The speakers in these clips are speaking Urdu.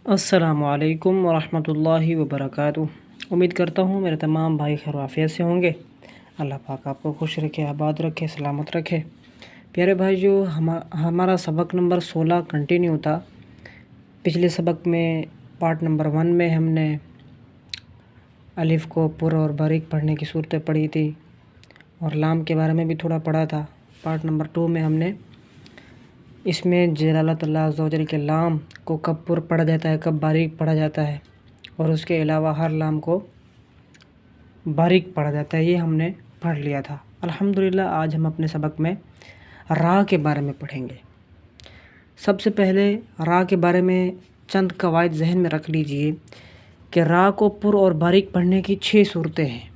السلام علیکم ورحمۃ اللہ وبرکاتہ۔ امید کرتا ہوں میرے تمام بھائی خیر و عافیت سے ہوں گے۔ اللہ پاک آپ کو خوش رکھے، آباد رکھے، سلامت رکھے۔ پیارے بھائی، جو ہمارا سبق نمبر 16 کنٹینیو تھا۔ پچھلے سبق میں پارٹ نمبر 1 میں ہم نے الف کو پر اور باریک پڑھنے کی صورتیں پڑھی تھی، اور لام کے بارے میں بھی تھوڑا پڑھا تھا۔ پارٹ نمبر 2 میں ہم نے اس میں جلالت اللہ عز و جل کے لام کو کب پر پڑھا جاتا ہے، کب باریک پڑھا جاتا ہے، اور اس کے علاوہ ہر لام کو باریک پڑھا جاتا ہے، یہ ہم نے پڑھ لیا تھا۔ الحمدللہ آج ہم اپنے سبق میں را کے بارے میں پڑھیں گے۔ سب سے پہلے را کے بارے میں چند قواعد ذہن میں رکھ لیجئے کہ را کو پر اور باریک پڑھنے کی 6 صورتیں ہیں۔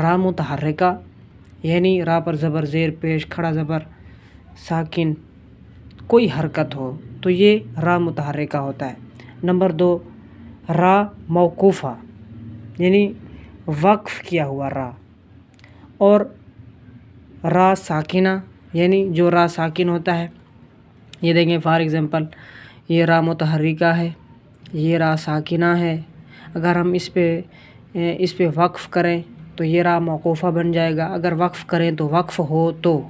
را متحرکہ، یعنی را پر زبر، زیر پیش، کھڑا زبر، ساکن، کوئی حرکت ہو تو یہ را متحرکہ ہوتا ہے۔ نمبر 2، را موقوفہ، یعنی وقف کیا ہوا را، اور را ساکنہ، یعنی جو را ساکن ہوتا ہے۔ یہ دیکھیں فار ایگزامپل، یہ را متحرکہ ہے، یہ را ساکنہ ہے۔ اگر ہم اس پہ وقف کریں تو یہ را موقوفہ بن جائے گا۔ اگر وقف کریں تو وقف ہو تو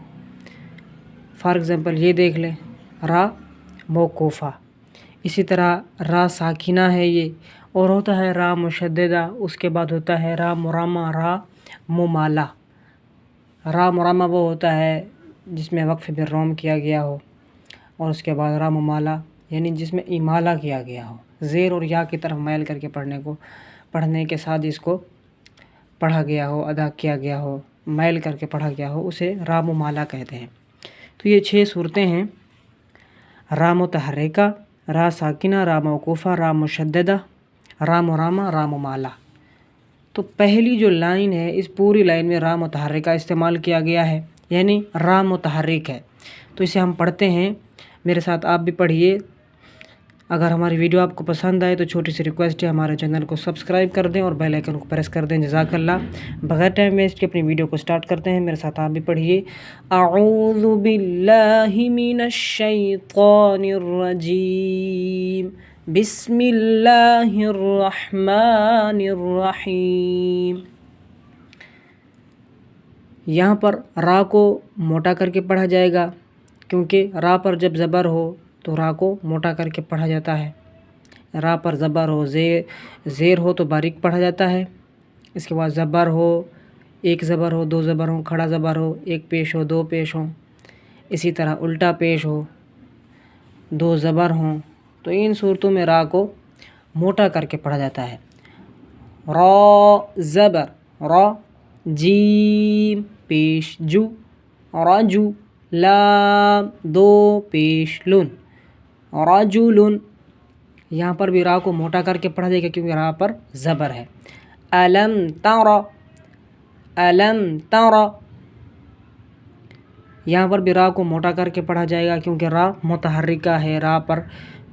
فار ایگزامپل یہ دیکھ لیں، را موقوفہ۔ اسی طرح را ساکنہ ہے یہ، اور ہوتا ہے را مشددہ، اس کے بعد ہوتا ہے را مرامہ، را ممالہ۔ را مرامہ وہ ہوتا ہے جس میں وقف بالروم کیا گیا ہو، اور اس کے بعد را ممالہ یعنی جس میں امالہ کیا گیا ہو، زیر اور یا کی طرف میل کر کے پڑھنے کے ساتھ اس کو پڑھا گیا ہو، ادا کیا گیا ہو، میل کر کے پڑھا گیا ہو، اسے را ممالہ کہتے ہیں۔ تو یہ 6 صورتیں ہیں: را متحرکہ، را ساکنہ، را موقوفہ، را مشددہ، را مرامہ، را ممالہ۔ تو پہلی جو لائن ہے، اس پوری لائن میں را متحرکہ استعمال کیا گیا ہے، یعنی را متحرک ہے۔ تو اسے ہم پڑھتے ہیں، میرے ساتھ آپ بھی پڑھیے۔ اگر ہماری ویڈیو آپ کو پسند آئے تو چھوٹی سی ریکویسٹ ہے، ہمارے چینل کو سبسکرائب کر دیں اور بیل آئیکن کو پریس کر دیں۔ جزاک اللہ۔ بغیر ٹائم ویسٹ کے اپنی ویڈیو کو سٹارٹ کرتے ہیں، میرے ساتھ آپ بھی پڑھیے۔ اعوذ باللہ من الشیطان الرجیم، بسم اللہ الرحمن الرحیم۔ یہاں پر را کو موٹا کر کے پڑھا جائے گا، کیونکہ را پر جب زبر ہو تو را کو موٹا کر کے پڑھا جاتا ہے۔ را پر زبر ہو، زیر ہو تو باریک پڑھا جاتا ہے۔ اس کے بعد زبر ہو، ایک زبر ہو، 2 زبر ہوں، کھڑا زبر ہو، 1 پیش ہو، 2 پیش ہوں، اسی طرح الٹا پیش ہو، 2 زبر ہوں، تو ان صورتوں میں را کو موٹا کر کے پڑھا جاتا ہے۔ را زبر، را، جیم پیش جو، رجو، لام 2 پیش لن، رجلن۔ یہاں پر بھی را کو موٹا کر کے پڑھا جائے گا کیونکہ را پر زبر ہے۔ الم تر، الم تر۔ یہاں پر بھی را کو موٹا کر کے پڑھا جائے گا کیونکہ را متحرکہ ہے، را پر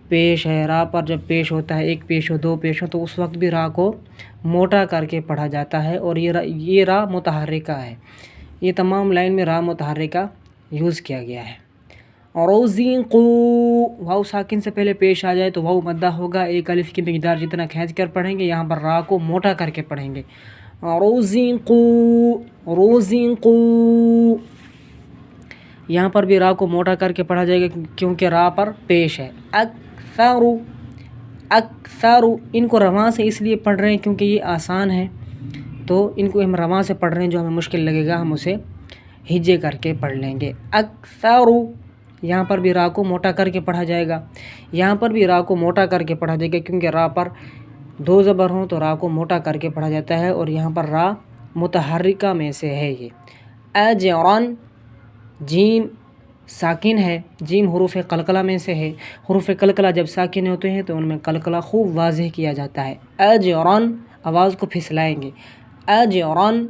پیش ہے۔ را پر جب پیش ہوتا ہے، 1 پیش ہو، 2 پیش ہو، تو اس وقت بھی را کو موٹا کر کے پڑھا جاتا ہے، اور یہ را متحرکہ ہے۔ یہ تمام لائن میں را متحرکہ یوز کیا گیا ہے۔ روزقو، واو ساکن سے پہلے پیش آ جائے تو واو مدہ ہوگا، 1 الف کی مقدار جتنا کھینچ کر پڑھیں گے، یہاں پر را کو موٹا کر کے پڑھیں گے۔ روزقو، روزقو۔ یہاں پر بھی را کو موٹا کر کے پڑھا جائے گا کیونکہ را پر پیش ہے۔ اکثر، اکثر۔ ان کو رواں سے اس لیے پڑھ رہے ہیں کیونکہ یہ آسان ہے، تو ان کو ہم رواں سے پڑھ رہے ہیں، جو ہمیں مشکل لگے گا ہم اسے ہجے کر کے پڑھ لیں گے۔ اکثر، یہاں پر بھی را کو موٹا کر کے پڑھا جائے گا۔ یہاں پر بھی را کو موٹا کر کے پڑھا جائے گا کیونکہ را پر 2 زبر ہوں تو را کو موٹا کر کے پڑھا جاتا ہے، اور یہاں پر را متحرکہ میں سے ہے یہ۔ اجرن، جیم ساکن ہے، جیم حروف قلقلہ میں سے ہے۔ حروف قلقلہ جب ساکن ہوتے ہیں تو ان میں قلقلہ خوب واضح کیا جاتا ہے۔ اجرن، آواز کو پھسلائیں گے، اجرن۔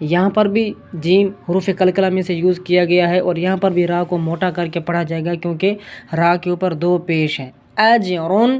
یہاں پر بھی جیم حروف قلقلہ میں سے یوز کیا گیا ہے، اور یہاں پر بھی را کو موٹا کر کے پڑھا جائے گا کیونکہ را کے اوپر 2 پیش ہیں۔ اجرن،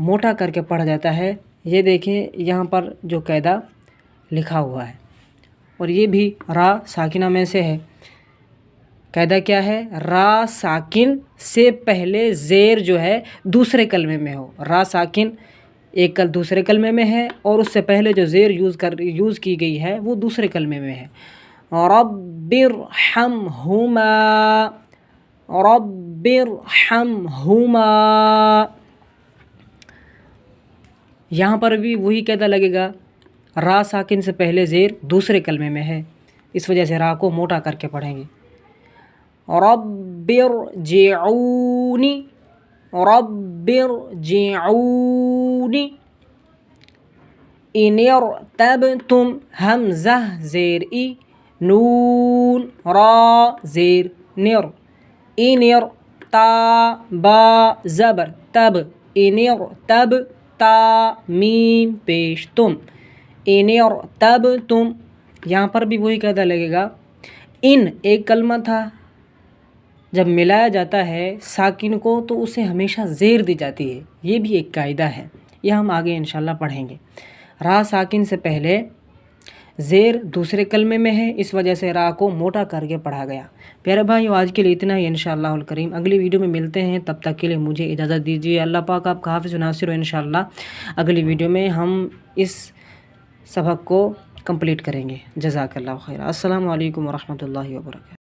موٹا کر کے پڑھا جاتا ہے۔ یہ دیکھیں یہاں پر جو قاعدہ لکھا ہوا ہے، اور یہ بھی را ساکنہ میں سے ہے۔ قاعدہ کیا ہے؟ را ساکن سے پہلے زیر جو ہے دوسرے کلمے میں ہو۔ را ساکن ایک دوسرے کلمے میں ہے، اور اس سے پہلے جو زیر یوز کی گئی ہے وہ دوسرے کلمے میں ہے۔ رب ارحمہما، رب ارحمہما، یہاں پر بھی وہی قاعدہ لگے گا۔ را ساکن سے پہلے زیر دوسرے کلمے میں ہے، اس وجہ سے را کو موٹا کر کے پڑھیں گے۔ رب ارجعونی، رب ارجعونی، ان ارتبتم حمزہ زیر ای، نون را زیر نر، ان تا با زبر تب، ان تب تا میم پیش تم، ان ارتبتم، یہاں پر بھی وہی قاعدہ لگے گا۔ ان ایک کلمہ تھا، جب ملایا جاتا ہے ساکن کو تو اسے ہمیشہ زیر دی جاتی ہے، یہ بھی ایک قاعدہ ہے، یہ ہم آگے انشاءاللہ پڑھیں گے۔ را ساکن سے پہلے زیر دوسرے کلمے میں ہے، اس وجہ سے را کو موٹا کر کے پڑھا گیا۔ پیارے بھائیو، آج کے لیے اتنا ہی انشاءاللہ الکریم، اگلی ویڈیو میں ملتے ہیں، تب تک کے لیے مجھے اجازت دیجیے۔ اللہ پاک آپ کا حافظ و ناصر ہو۔ انشاءاللہ اگلی ویڈیو میں ہم اس سبق کو کمپلیٹ کریں گے۔ جزاک اللہ خیر۔ السلام علیکم ورحمۃ اللہ وبرکاتہ۔